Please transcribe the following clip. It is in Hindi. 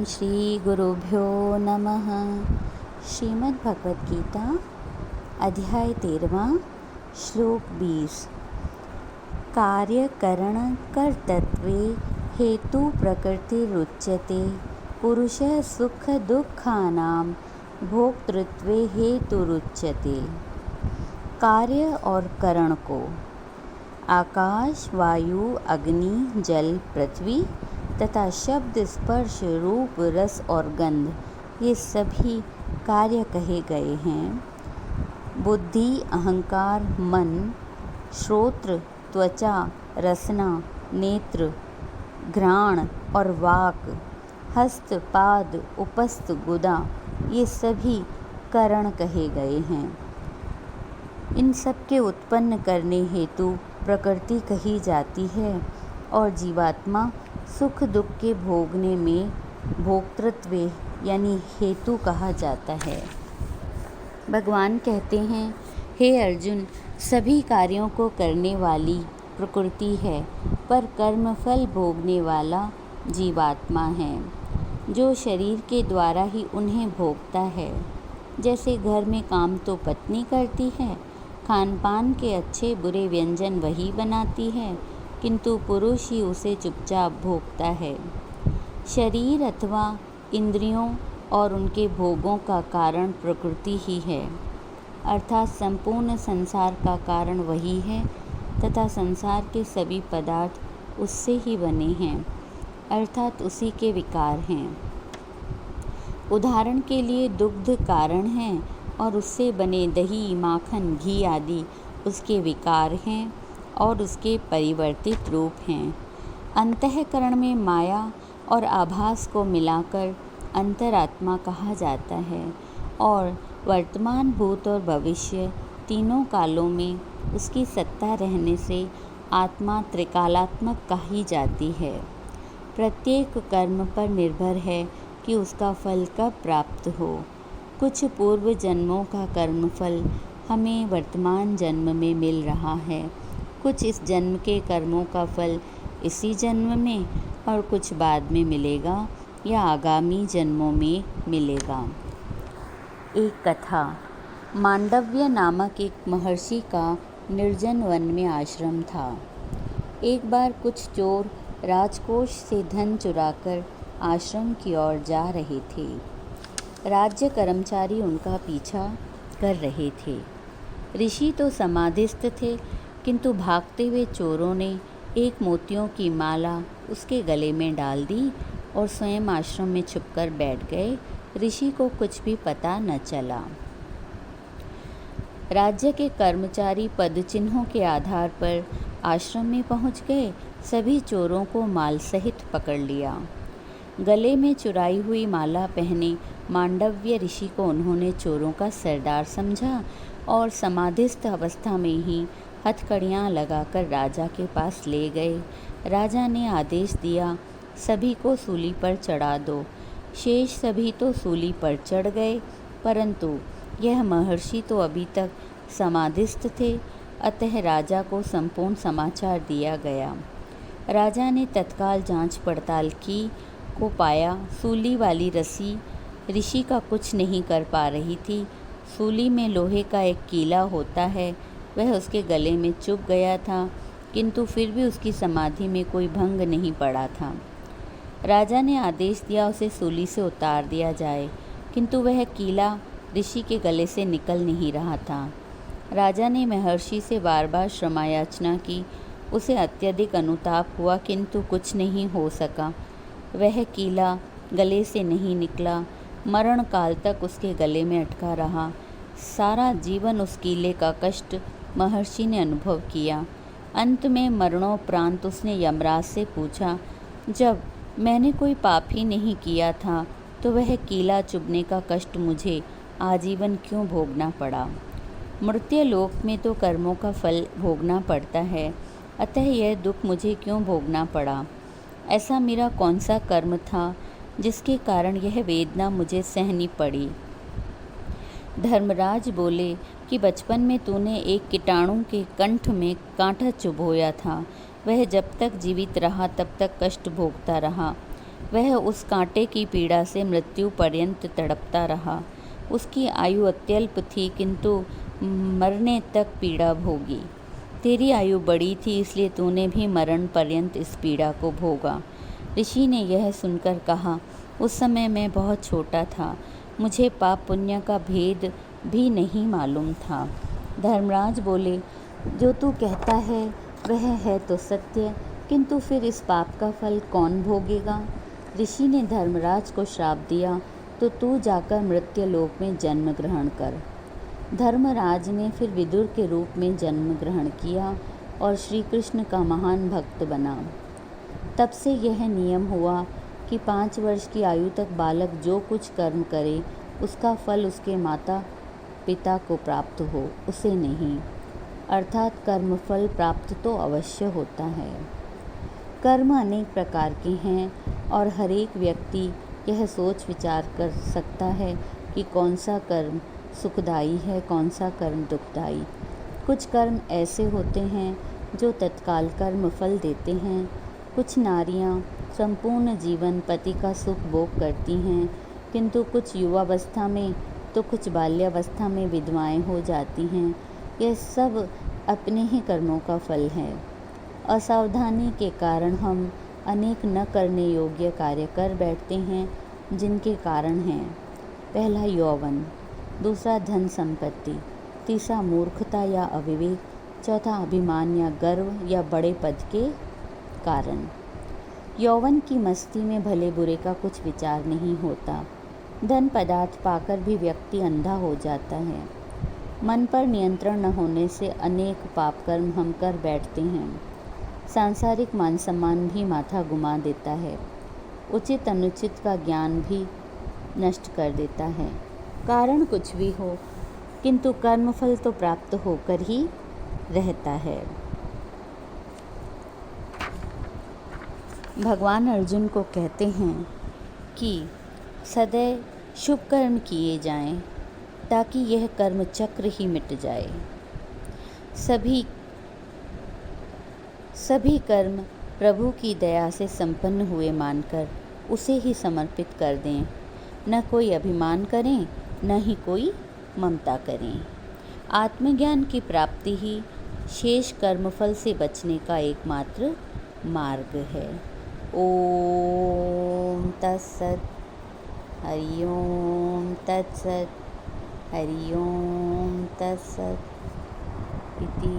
ओम श्री गुरुभ्यो नमः। श्रीमद् भगवद गीता अध्याय 13 श्लोक 20। कार्यकरण कर्तृत्वे हेतु प्रकृतिरुच्यते पुरुषः सुख दुःखानां भोक्तृत्वे हेतुरुच्यते। कार्य और करण को आकाश, वायु, अग्नि, जल, पृथ्वी तथा शब्द, स्पर्श, रूप, रस और गंध ये सभी कार्य कहे गए हैं। बुद्धि, अहंकार, मन, श्रोत्र, त्वचा, रसना, नेत्र, घ्राण और वाक, हस्त, पाद, उपस्थ, गुदा ये सभी करण कहे गए हैं। इन सब के उत्पन्न करने हेतु प्रकृति कही जाती है और जीवात्मा सुख दुख के भोगने में भोक्तृत्व यानी हेतु कहा जाता है। भगवान कहते हैं, हे अर्जुन, सभी कार्यों को करने वाली प्रकृति है, पर कर्मफल भोगने वाला जीवात्मा है, जो शरीर के द्वारा ही उन्हें भोगता है। जैसे घर में काम तो पत्नी करती है, खान पान के अच्छे बुरे व्यंजन वही बनाती है, किंतु पुरुष ही उसे चुपचाप भोगता है। शरीर अथवा इंद्रियों और उनके भोगों का कारण प्रकृति ही है, अर्थात संपूर्ण संसार का कारण वही है तथा संसार के सभी पदार्थ उससे ही बने हैं, अर्थात उसी के विकार हैं। उदाहरण के लिए दुग्ध कारण है और उससे बने दही, माखन, घी आदि उसके विकार हैं और उसके परिवर्तित रूप हैं। अंतःकरण में माया और आभास को मिलाकर अंतरात्मा कहा जाता है और वर्तमान, भूत और भविष्य तीनों कालों में उसकी सत्ता रहने से आत्मा त्रिकालात्मक कही जाती है। प्रत्येक कर्म पर निर्भर है कि उसका फल कब प्राप्त हो। कुछ पूर्व जन्मों का कर्मफल हमें वर्तमान जन्म में मिल रहा है, कुछ इस जन्म के कर्मों का फल इसी जन्म में और कुछ बाद में मिलेगा या आगामी जन्मों में मिलेगा। एक कथा। मांडव्य नामक एक महर्षि का निर्जन वन में आश्रम था। एक बार कुछ चोर राजकोष से धन चुराकर आश्रम की ओर जा रहे थे। राज्य कर्मचारी उनका पीछा कर रहे थे। ऋषि तो समाधिस्थ थे, किंतु भागते हुए चोरों ने एक मोतियों की माला उसके गले में डाल दी और स्वयं आश्रम में छुपकर बैठ गए। ऋषि को कुछ भी पता न चला। राज्य के कर्मचारी पदचिन्हों के आधार पर आश्रम में पहुंच गए। सभी चोरों को माल सहित पकड़ लिया। गले में चुराई हुई माला पहने मांडव्य ऋषि को उन्होंने चोरों का सरदार समझा और समाधिस्थ अवस्था में ही हथकड़ियाँ लगाकर राजा के पास ले गए। राजा ने आदेश दिया, सभी को सूली पर चढ़ा दो। शेष सभी तो सूली पर चढ़ गए, परंतु यह महर्षि तो अभी तक समाधिस्थ थे, अतः राजा को संपूर्ण समाचार दिया गया। राजा ने तत्काल जांच पड़ताल की को पाया, सूली वाली रस्सी ऋषि का कुछ नहीं कर पा रही थी। सूली में लोहे का एक कीला होता है, वह उसके गले में चुभ गया था, किंतु फिर भी उसकी समाधि में कोई भंग नहीं पड़ा था। राजा ने आदेश दिया उसे सूली से उतार दिया जाए, किंतु वह कीला ऋषि के गले से निकल नहीं रहा था। राजा ने महर्षि से बार बार क्षमा याचना की। उसे अत्यधिक अनुताप हुआ, किंतु कुछ नहीं हो सका। वह कीला गले से नहीं निकला। मरण काल तक उसके गले में अटका रहा। सारा जीवन उस कीले का कष्ट महर्षि ने अनुभव किया। अंत में मरणोपरांत उसने यमराज से पूछा, जब मैंने कोई पाप ही नहीं किया था तो वह कीला चुभने का कष्ट मुझे आजीवन क्यों भोगना पड़ा। मर्त्य लोक में तो कर्मों का फल भोगना पड़ता है, अतः यह दुख मुझे क्यों भोगना पड़ा। ऐसा मेरा कौन सा कर्म था जिसके कारण यह वेदना मुझे सहनी पड़ी। धर्मराज बोले कि बचपन में तूने एक कीटाणु के कंठ में कांटा चुभोया था। वह जब तक जीवित रहा तब तक कष्ट भोगता रहा। वह उस कांटे की पीड़ा से मृत्यु पर्यंत तड़पता रहा। उसकी आयु अत्यल्प थी, किंतु मरने तक पीड़ा भोगी। तेरी आयु बड़ी थी, इसलिए तूने भी मरण पर्यंत इस पीड़ा को भोगा। ऋषि ने यह सुनकर कहा, उस समय मैं बहुत छोटा था, मुझे पाप पुण्य का भेद भी नहीं मालूम था। धर्मराज बोले, जो तू कहता है वह है तो सत्य, किंतु फिर इस पाप का फल कौन भोगेगा? ऋषि ने धर्मराज को श्राप दिया, तो तू जाकर मृत्युलोक में जन्म ग्रहण कर। धर्मराज ने फिर विदुर के रूप में जन्म ग्रहण किया और श्री कृष्ण का महान भक्त बना। तब से यह नियम हुआ कि 5 वर्ष की आयु तक बालक जो कुछ कर्म करे उसका फल उसके माता पिता को प्राप्त हो, उसे नहीं। अर्थात कर्मफल प्राप्त तो अवश्य होता है। कर्म अनेक प्रकार के हैं और हर एक व्यक्ति यह सोच विचार कर सकता है कि कौन सा कर्म सुखदायी है, कौन सा कर्म दुखदायी। कुछ कर्म ऐसे होते हैं जो तत्काल कर्म फल देते हैं। कुछ नारियां संपूर्ण जीवन पति का सुख भोग करती हैं, किंतु कुछ युवावस्था में तो कुछ बाल्यावस्था में विधवाएं हो जाती हैं। यह सब अपने ही कर्मों का फल है। असावधानी के कारण हम अनेक न करने योग्य कार्य कर बैठते हैं, जिनके कारण हैं: पहला यौवन, दूसरा धन संपत्ति, तीसरा मूर्खता या अविवेक, चौथा अभिमान या गर्व या बड़े पद के कारण। यौवन की मस्ती में भले बुरे का कुछ विचार नहीं होता। धन पदार्थ पाकर भी व्यक्ति अंधा हो जाता है। मन पर नियंत्रण न होने से अनेक पाप कर्म हम कर बैठते हैं। सांसारिक मान सम्मान भी माथा घुमा देता है। उचित अनुचित का ज्ञान भी नष्ट कर देता है। कारण कुछ भी हो, किंतु कर्मफल तो प्राप्त होकर ही रहता है। भगवान अर्जुन को कहते हैं कि सदैव शुभ कर्म किए जाएं, ताकि यह कर्म चक्र ही मिट जाए। सभी कर्म प्रभु की दया से संपन्न हुए मानकर उसे ही समर्पित कर दें। न कोई अभिमान करें, न ही कोई ममता करें। आत्मज्ञान की प्राप्ति ही शेष कर्मफल से बचने का एकमात्र मार्ग है। ओम तत्सत। हरि ओम तत्सत। हरि ओम तत्सत इति।